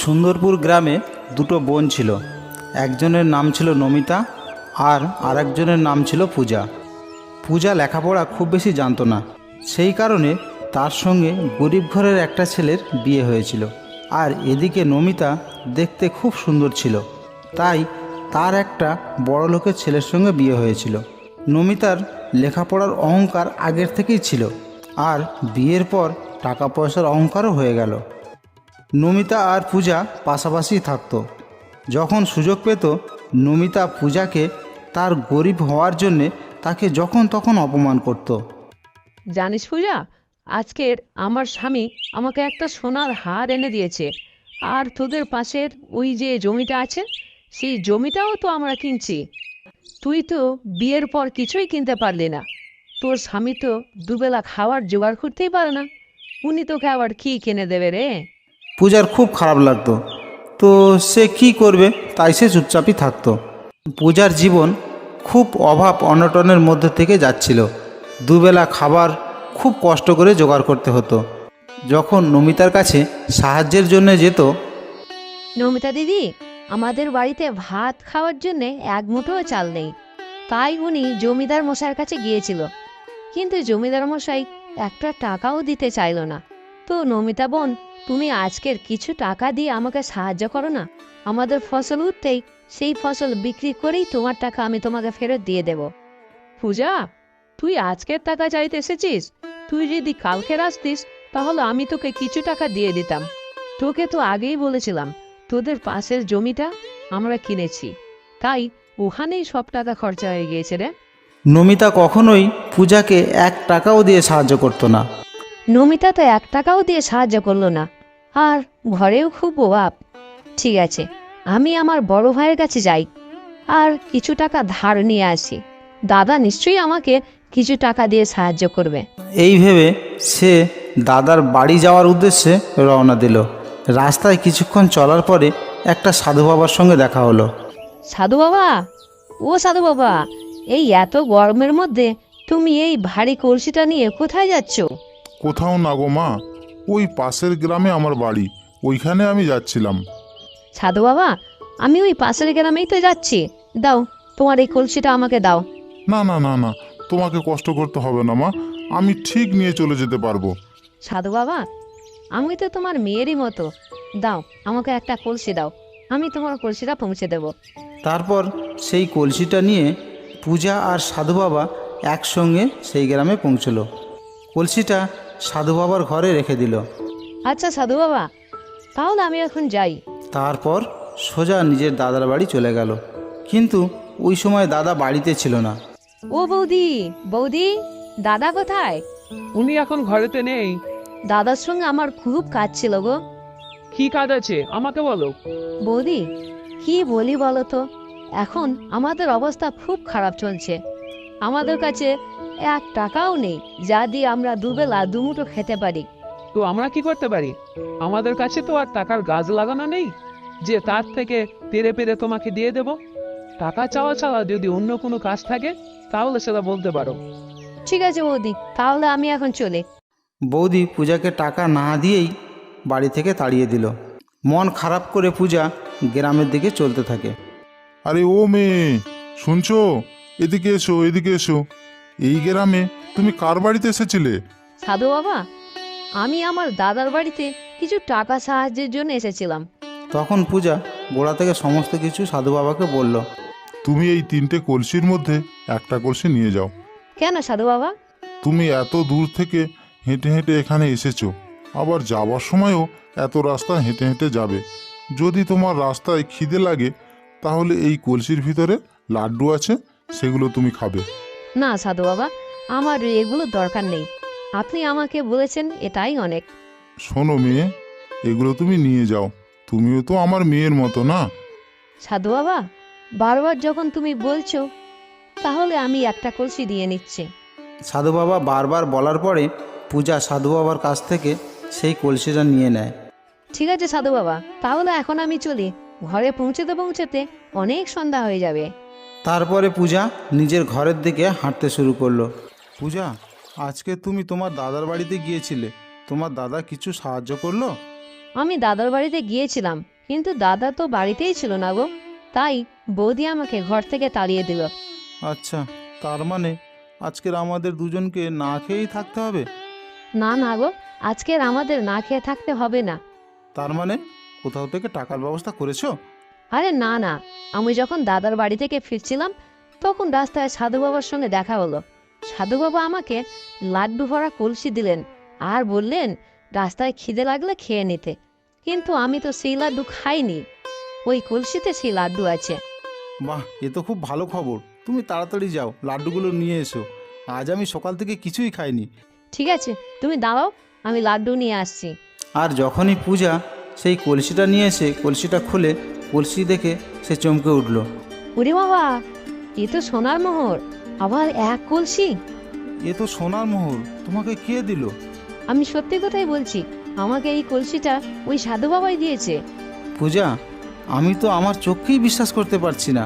সুন্দরপুর গ্রামে দুটো বোন ছিল। একজনের নাম ছিল নমিতা আর আরেকজনের নাম ছিল পূজা। পূজা লেখাপড়া খুব বেশি জানতো না, সেই কারণে তার সঙ্গে গরিব ঘরের একটা ছেলের বিয়ে হয়েছিল। আর এদিকে নমিতা দেখতে খুব সুন্দর ছিল, তাই তার একটা বড়লোকের ছেলের সঙ্গে বিয়ে হয়েছিল। নমিতার লেখাপড়ার অহংকার আগের থেকেই ছিল, আর বিয়ের পর টাকা পয়সার অহংকারও হয়ে গেল। নমিতা আর পূজা পাশাপাশি থাকতো। যখন সুযোগ পেত নমিতা পূজাকে তার গরিব হওয়ার জন্যে তাকে যখন তখন অপমান করত। জানিস পূজা, আজকের আমার স্বামী আমাকে একটা সোনার হার এনে দিয়েছে, আর তোদের পাশের ওই যে জমিটা আছে সেই জমিটাও তো আমরা কিনছি। তুই তো বিয়ের পর কিছুই কিনতে পারলি না, তোর স্বামী তো দুবেলা খাওয়ার জোগাড় করতেই পারে না, উনি তোকে আবার কি কিনে দেবে রে? পূজার খুব খারাপ লাগতো, তো সে কি করবে, তাই সে চুপচাপই থাকতো। পূজার জীবন খুব অভাব অনটনের মধ্যে থেকে যাচ্ছিল। দুবেলা খাবার খুব কষ্ট করে জোগাড় করতে হতো। যখন নমিতার কাছে সাহায্যের জন্য যেত, নমিতা দিদি, আমাদের বাড়িতে ভাত খাওয়ার জন্য এক মুঠোও চাল নেই, তাই উনি জমিদার মশাইয়ের কাছে গিয়েছিল, কিন্তু জমিদার মশাই একটা টাকাও দিতে চাইল না। তো নমিতা বোন, তুমি আজকের কিছু টাকা দিয়ে আমাকে সাহায্য করো না, আমাদের ফসল উঠতেই সেই ফসল বিক্রি করেই তোমার টাকা আমি তোমাকে ফেরত দিয়ে দেব। পূজা, তুই আজকের টাকা চাইতে এসেছিস? তুই যদি কালকের আসতিস তাহলে আমি তোকে কিছু টাকা দিয়ে দিতাম। তোকে তো আগেই বলেছিলাম তোদের পাশের জমিটা আমরা কিনেছি, তাই ওখানেই সব টাকা খরচা হয়ে গিয়েছে রে। নমিতা কখনোই পূজাকে 1 টাকাও দিয়ে সাহায্য করতো না। নমিতা তো 1 টাকাও দিয়ে সাহায্য করলো না, আর ঘরেও খুব অভাব। ঠিক আছে, আমি আমার বড় ভাইয়ের কাছে যাই আর কিছু টাকা ধার নিয়ে আসি, দাদা নিশ্চয়ই আমাকে কিছু টাকা দিয়ে সাহায্য করবে। এই ভেবে সে দাদার বাড়ি যাওয়ার উদ্দেশ্যে রওনা দিল। রাস্তায় কিছুক্ষণ চলার পরে একটা সাধু বাবার সঙ্গে দেখা হলো। সাধু বাবা, ও সাধু বাবা, এই এত গরমের মধ্যে তুমি এই ভারী কলসিটা নিয়ে কোথায় যাচ্ছ? কোথাও না গো মা, ওই পাশের গ্রামে আমার বাড়ি, ওইখানে আমি যাচ্ছিলাম। সাধু বাবা, আমি ওই পাশের গ্রামেই তো যাচ্ছি, দাও তোমার এই কলসিটা আমাকে দাও। না না না না, তোমাকে কষ্ট করতে হবে না মা, আমি ঠিক নিয়ে চলে যেতে পারবো। সাধু বাবা, আমি তো তোমার মেয়েরই মতো, দাও আমাকে একটা কলসি দাও, আমি তোমার কলসিটা পৌঁছে দেব। তারপর সেই কলসিটা নিয়ে পূজা আর সাধু বাবা একসঙ্গে সেই গ্রামে পৌঁছলো। কলসিটা সাধু বাবার ঘরে রেখে দিল। আচ্ছা সাধু বাবা, তাহলে আমি এখন যাই। তারপর সোজা নিজের দাদার বাড়ি চলে গেল। কিন্তু ওই সময় দাদা বাড়িতে ছিল না। ও বৌদি, বৌদি, দাদা কোথায়? উনি এখন ঘরেতে নেই। দাদার সঙ্গে আমার খুব কাজ ছিল গো। কি কাজ আছে আমাকে বলো। বৌদি, কি বলি বলো তো, এখন আমাদের অবস্থা খুব খারাপ চলছে, আমাদের কাছে 1 টাকাও নেই যা দিয়ে আমরা দুবেলা দুমুঠো খেতে পারি। তো আমরা কি করতে পারি? আমাদের কাছে তো আর টাকার গাছ লাগানো নেই যে তার থেকে পেরে পেরে তোমাকে দিয়ে দেব। টাকা চাওয়া ছাড়া যদি অন্য কোনো কাজ থাকে তাহলে সেটা বলতে পারো। ঠিক আছে বৌদি, তাহলে আমি এখন চলে। বৌদি পূজাকে টাকা না দিয়েই বাড়ি থেকে তাড়িয়ে দিল। মন খারাপ করে পূজা গ্রামের দিকে চলতে থাকে। আরে ও মেয়ে, শুনছো? এদিকে এসো, এদিকে এসো। এই গ্রামে তুমি কার বাড়িতে এসেছিলে? সাধু বাবা, আমি আমার দাদার বাড়িতে কিছু টাকা সাহায্যের জন্য এসেছিলাম। তখন পূজা গোড়া থেকে সমস্ত কিছু সাধু বাবাকে বলল। তুমি এই 3টে কলসির মধ্যে একটা কলসি নিয়ে যাও। কেন সাধু বাবা? তুমি এত দূর থেকে হেঁটে হেঁটে এখানে এসেছো, আবার যাবার সময়ও এত রাস্তা হেঁটে হেঁটে যাবে। যদি তোমার রাস্তায় খিদে লাগে তাহলে এই কলসির ভিতরে লাড্ডু আছে, সেগুলো তুমি খাবে। না সাধু বাবা, আমার এগুলো দরকার নেই, আপনি আমাকে বলেছেন এটাই অনেক। শোনো মেয়ে, এগুলো তুমি নিয়ে যাও, তুমিও তো আমার মেয়ের মতো না। সাধু বাবা, বারবার যখন তুমি বলছো তাহলে আমি একটা কলসি দিয়ে নিচ্ছি। সাধু বাবা বারবার বলার পরে পূজা সাধু বাবার কাছ থেকে সেই কলসিটা নিয়ে নেয়। ঠিক আছে সাধু বাবা, তাহলে এখন আমি চলি, ঘরে পৌঁছতে পৌঁছতে অনেক সন্ধ্যা হয়ে যাবে। তারপরে পূজা নিজের ঘরের দিকে হাঁটতে শুরু করলো। পূজা, আজকে তুমি তোমার দাদার বাড়িতে গিয়েছিলে, তোমার দাদা কিছু সাহায্য করলো? আমি দাদার বাড়িতে গিয়েছিলাম, কিন্তু দাদা তো বাড়িতেই ছিল না গো, তাই বৌদি আমাকে ঘর থেকে তাড়িয়ে দিল। আচ্ছা, তার মানে আজকের আমাদের দুজনকে না খেয়েই থাকতে হবে? না না গো, আজকের আমাদের না খেয়ে থাকতে হবে না। তার মানে কোথাও থেকে টাকার ব্যবস্থা করেছো? আরে না না, আমি যখন দাদার বাড়ি থেকে ফিরছিলাম তখন রাস্তায় সাধু বাবার সঙ্গে দেখা হলো। সাধু বাবা আমাকে লাড্ডু ভরা কলসি দিলেন আর বললেন রাস্তায় খিদে লাগলে খেয়ে নিতে। কিন্তু আমি তো সেই লাড্ডু খাইনি, ওই কলসিতে সেই লাড্ডু আছে। বাহ, এ তো খুব ভালো খবর। তুমি তাড়াতাড়ি যাও, লাড্ডুগুলো নিয়ে এসো। আজ আমি সকাল থেকে কিছুই খাইনি। ঠিক আছে, তুমি দাঁড়াও, আমি লাড্ডু নিয়ে আসছি। আর যখনই পূজা সেই কলসিটা নিয়ে এসে কলসিটা খুলে কলসি দেখে সে চমকে উঠল। ওরে বাবা, এ তো সোনার মোহর, আবার এক কলসি। এ তো সোনার মোহর, তোমাকে কে দিল? আমি সত্যি কথাই বলছি, আমাকে এই কলসিটা ওই সাধু বাবাই দিয়েছে। পূজা, আমি তো আমার চোখকেই বিশ্বাস করতে পারছি না।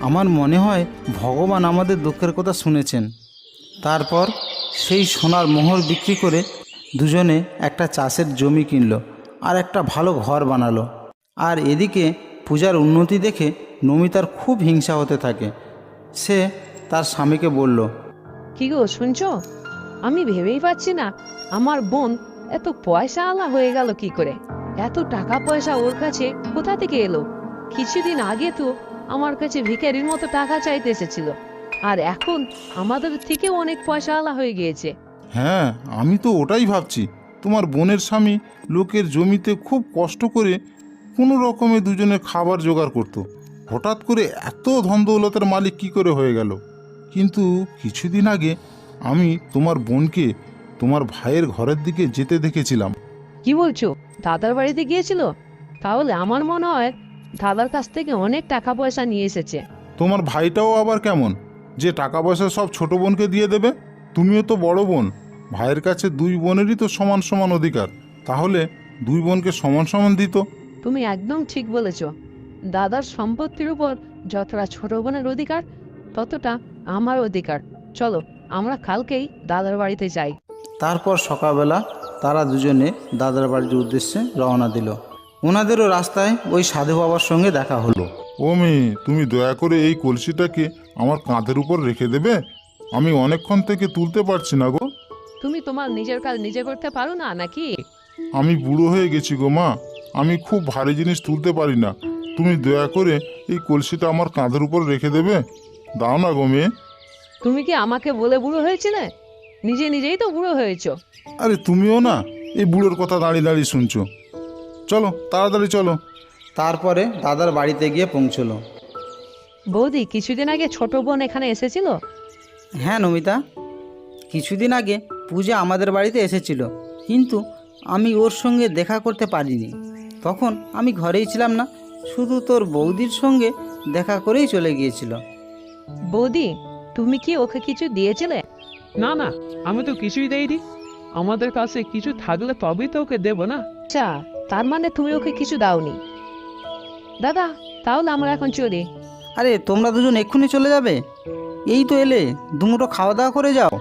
আমার মনে হয় ভগবান আমাদের দুঃখের কথা শুনেছেন। তারপর সেই সোনার মোহর বিক্রি করে দুজনে একটা চাষের জমি কিনলো আর একটা ভালো ঘর বানালো। আর এদিকে পূজার উন্নতি দেখে নমিতার খুব হিংসা হতে থাকে। সে তার স্বামীকে বলল, কি গো শুনছো? আমি ভেবেই পাচ্ছি না আমার বোন এত পয়সা আলা হয়ে গেল কি করে। এত টাকা পয়সা ওর কাছে কোথা থেকে এলো? কিছুদিন আগে তো আমার কাছে ভিখারির মতো টাকা চাইতে এসেছিল, আর এখন আমাদের থেকেও অনেক পয়সা আলা হয়ে গিয়েছে। হ্যাঁ, আমি তো ওটাই ভাবছি। তোমার বোনের স্বামী লোকের জমিতে খুব কষ্ট করে কোনো রকমে দুজনে খাবার জোগাড় করত। হঠাৎ করে এত ধন দৌলতের মালিক কী করে হয়ে গেল? কিন্তু কিছুদিন আগে আমি তোমার বোনকে তোমার ভাইয়ের ঘরের দিকে যেতে দেখেছিলাম। কি বলছো? দাদার বাড়িতে গিয়েছিল? তাহলে আমার মনে হয় দাদার কাছ থেকে অনেক টাকা পয়সা নিয়ে এসেছে। তোমার ভাইটাও আবার কেমন যে টাকা পয়সা সব ছোট বোনকে দিয়ে দেবে? তুমিও তো বড় বোন, ভাইয়ের কাছে দুই বোনেরই তো সমান সমান অধিকার। তাহলে দুই বোনকে সমান সমান দিত। তুমি একদম ঠিক বলেছ। দাদার সম্পত্তির উপর যতটা ছোট বোনের অধিকার, ততটা আমার অধিকার। চলো আমরা কালকেই দাদার বাড়িতে যাই। তারপর সকালবেলা তারা দুজনে দাদার বাড়ির উদ্দেশ্যে রওনা দিল। ওনাদেরও রাস্তায় ওই সাধু বাবার সঙ্গে দেখা হলো। ও মেয়ে, তুমি দয়া করে এই কলসিটাকে আমার কাঁধের উপর রেখে দেবে? আমি অনেকক্ষণ থেকে তুলতে পারছি না গো। তুমি তোমার নিজের কাজ নিজে করতে পারো না নাকি? আমি বুড়ো হয়ে গেছি গো মা, আমি খুব ভারী জিনিস তুলতে পারি না। তুমি দয়া করে এই কলসিটা আমার কাঁধের উপর রেখে দেবে? দাও না গো মেয়ে। তুমি কি আমাকে বলে বুড়ো হয়েছিলে? নিজে নিজেই তো বুড়ো হয়েছো। আরে তুমিও না এই বুড়োর কথা দাঁড়িয়ে দাঁড়িয়ে শুনছো। চলো তাড়াতাড়ি চলো। তারপরে দাদার বাড়িতে গিয়ে পৌঁছলো। বৌদি, কিছুদিন আগে ছোট বোন এখানে এসেছিল? হ্যাঁ নমিতা, কিছুদিন আগে পূজা আমাদের বাড়িতে এসেছিল, কিন্তু আমি ওর সঙ্গে দেখা করতে পারিনি। তখন আমি ঘরেই ছিলাম না, শুধু তোর বৌদির সঙ্গে দেখা করেই চলে গিয়েছিল। বৌদি, তুমি কি ওকে কিছু দিয়েছিলে? না না, আমি তো কিছুই দেইনি। আমাদের কাছে কিছু থাকলে তবেই তো ওকে দেবো না। আচ্ছা, তার মানে তুমি ওকে কিছু দাওনি। দাদা, তাহলে আমরা এখন চলি। আরে তোমরা দুজন এক্ষুনি চলে যাবে? এই তো এলে, দুমুটো খাওয়া দাওয়া করে যাও।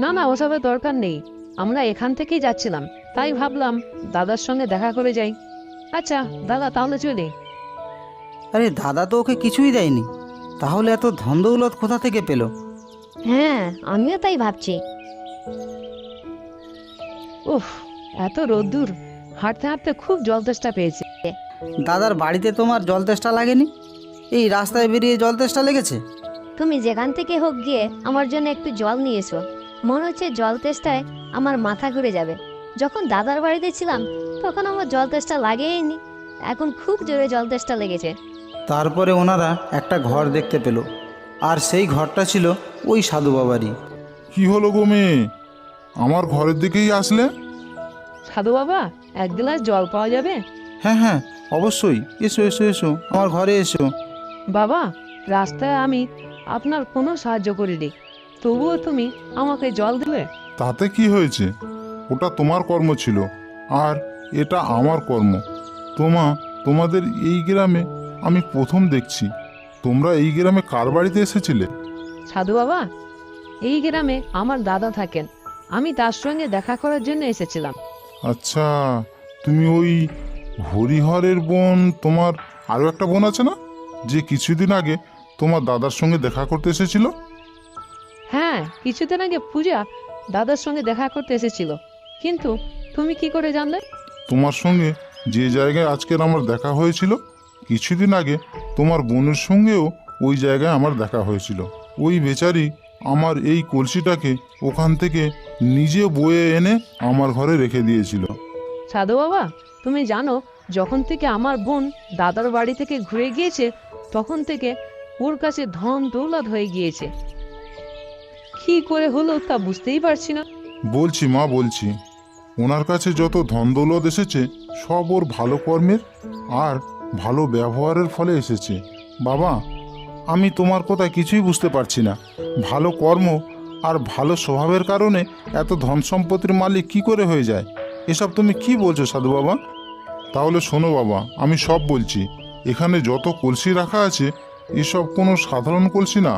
না না, ওসবের দরকার নেই। আমরা এখান থেকেই যাচ্ছিলাম, তাই ভাবলাম দাদার সঙ্গে দেখা করে যাই। আচ্ছা দাদা, তাহলে চলি। আরে দাদা তো ওকে কিছুই দেয়নি, তাহলে এত ধন দৌলত কোথা থেকে পেল? হ্যাঁ, আমিও তাই ভাবছি। উফ, এত রোদ্দুর, হাঁটতে হাঁটতে খুব জল তেষ্টা পেয়েছে। দাদার বাড়িতে তোমার জল তেষ্টা লাগেনি? এই রাস্তায় বেরিয়ে জল তেষ্টা লেগেছে? তুমি যেখান থেকে হোক গিয়ে আমার জন্য একটু জল নিয়ে এসো। মনে হচ্ছে জল তেষ্টায় আমার মাথা ঘুরে যাবে। যখন দাদার বাড়িতে ছিলাম তখন আমার জল তেষ্টা লাগেইনি, এখন খুব জোরে জল তেষ্টা লেগেছে। তারপরে ওনারা একটা ঘর দেখতে পেল, আর সেই ঘরটা ছিল ওই সাধু বাবারই। কি হলো গো মেয়ে, আমার ঘরের দিকেই আসলে? সাধু বাবা, এক গ্লাস জল পাওয়া যাবে? হ্যাঁ হ্যাঁ, অবশ্যই, এসো এসো এসো, আমার ঘরে এসো। বাবা, রাস্তায় আমি আপনার কোনো সাহায্য করিনি, তবুও তুমি আমাকে জল দিলে। তাতে কি হয়েছে? ওটা তোমার কর্ম ছিল, আর এটা আমার কর্ম। তোমাদের এই গ্রামে আমি প্রথম দেখছি। তোমরা এই গ্রামে কার বাড়িতে এসেছিলে? সাধু বাবা, এই গ্রামে আমার দাদা থাকেন, আমি তার সঙ্গে দেখা করার জন্য এসেছিলাম। আচ্ছা, তুমি ওই হরিহরের বোন তোমার আরও একটা বোন আছে না, যে কিছুদিন আগে তোমার দাদার সঙ্গে দেখা করতে এসেছিল? হ্যাঁ, কিছুদিন আগে পূজা দাদার সঙ্গে দেখা করতে এসেছিল। কিন্তু তুমি কি করে জানলে? তোমার সঙ্গে যে জায়গায় আজকের আমার দেখা হয়েছিল, কিছুদিন আগে তোমার বোনের সঙ্গেও ওই জায়গায় আমার দেখা হয়েছিল। ওই বেচারি আমার এই কলসিটাকে ওখান থেকে নিজে বয়ে এনে আমার ঘরে রেখে দিয়েছিল। সাধু বাবা, তুমি জানো, যখন থেকে আমার বোন দাদার বাড়ি থেকে ঘুরে গিয়েছে তখন থেকে ওর কাছে ধন দৌলত হয়ে গিয়েছে। কি করে হলো তা বুঝতেই পারছি না। বলছি মা, বলছি, ওনার কাছে যত ধন দৌলত এসেছে সব ওর ভালো কর্মের আর ভালো ব্যবহারের ফলে এসেছে। বাবা, আমি তোমার কথা কিছুই বুঝতে পারছি না। ভালো কর্ম আর ভালো স্বভাবের কারণে এত ধন সম্পত্তির মালিক কি করে হয়ে যায়? এসব তুমি কি বলছো সাধু বাবা? তাহলে শোনো বাবা, আমি সব বলছি। এখানে যত কলসি রাখা আছে এসব কোনো সাধারণ কলসি না,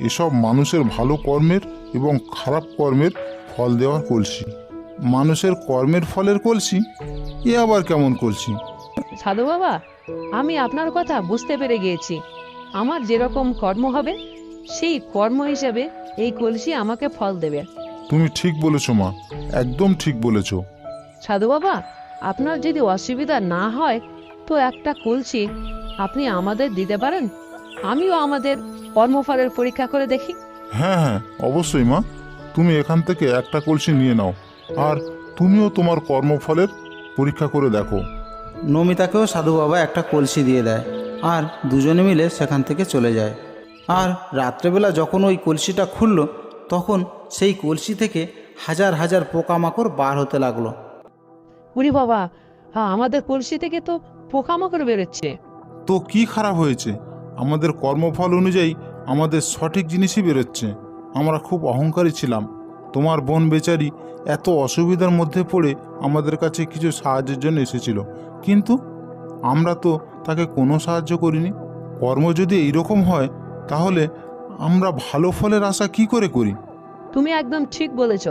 এসব মানুষের ভালো কর্মের এবং খারাপ কর্মের ফল দেওয়ার কলসি। মানুষের কর্মের ফলের কলসি? এ আবার কেমন কলসি? সাধু বাবা, আমি আপনার কথা বুঝতে পেরে গিয়েছি। আমার যেরকম কর্ম হবে সেই কর্ম হিসেবে এই কলসি আমাকে ফল দেবে। তুমি ঠিক বলেছো মা, একদম ঠিক বলেছো। সাধু বাবা, আপনার যদি অসুবিধা না হয় তো একটা কলসি আপনি আমাদের দিতে পারেন? আমিও আমাদের কর্মফলের পরীক্ষা করে দেখি। হ্যাঁ হ্যাঁ, অবশ্যই মা, তুমি এখান থেকে একটা কলসি নিয়ে নাও, আর তুমিও তোমার কর্মফলের পরীক্ষা করে দেখো। নমিতাকেও সাধু বাবা একটা কলসি দিয়ে দেয় আর দুজনে মিলে সেখান থেকে চলে যায়। আর রাত্রেবেলা যখন ওই কলসিটা খুলল তখন সেই কলসি থেকে হাজার হাজার পোকামাকড় বার হতে লাগলো। উরি বাবা, আমাদের কলসি থেকে তো পোকামাকড় বেরোচ্ছে। তো কি খারাপ হয়েছে? আমাদের কর্মফল অনুযায়ী আমাদের সঠিক জিনিসই বেরোচ্ছে। আমরা খুব অহংকারী ছিলাম। তোমার বোন বেচারি এত অসুবিধার মধ্যে পড়ে আমাদের কাছে কিছু সাহায্যের জন্য এসেছিল, কিন্তু আমরা তো তাকে কোনো সাহায্য করিনি। কর্ম যদি এইরকম হয় তাহলে আমরা ভালো ফলের আশা কি করে করি? তুমি একদম ঠিক বলেছ।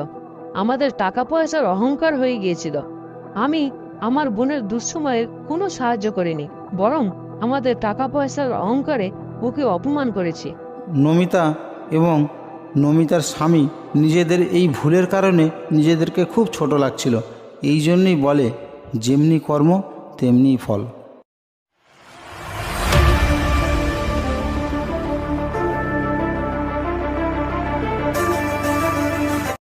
আমাদের টাকা পয়সার অহংকার হয়ে গিয়েছিল। আমি আমার বোনের দুঃসময়ের কোনো সাহায্য করিনি, বরং আমাদের টাকা পয়সার অহংকারে ওকে অপমান করেছি। নমিতা এবং নমিতার স্বামী নিজেদের এই ভুলের কারণে নিজেদেরকে খুব ছোট লাগছিল। এই জন্যই বলে, যেমনি কর্ম তেমনি ফল।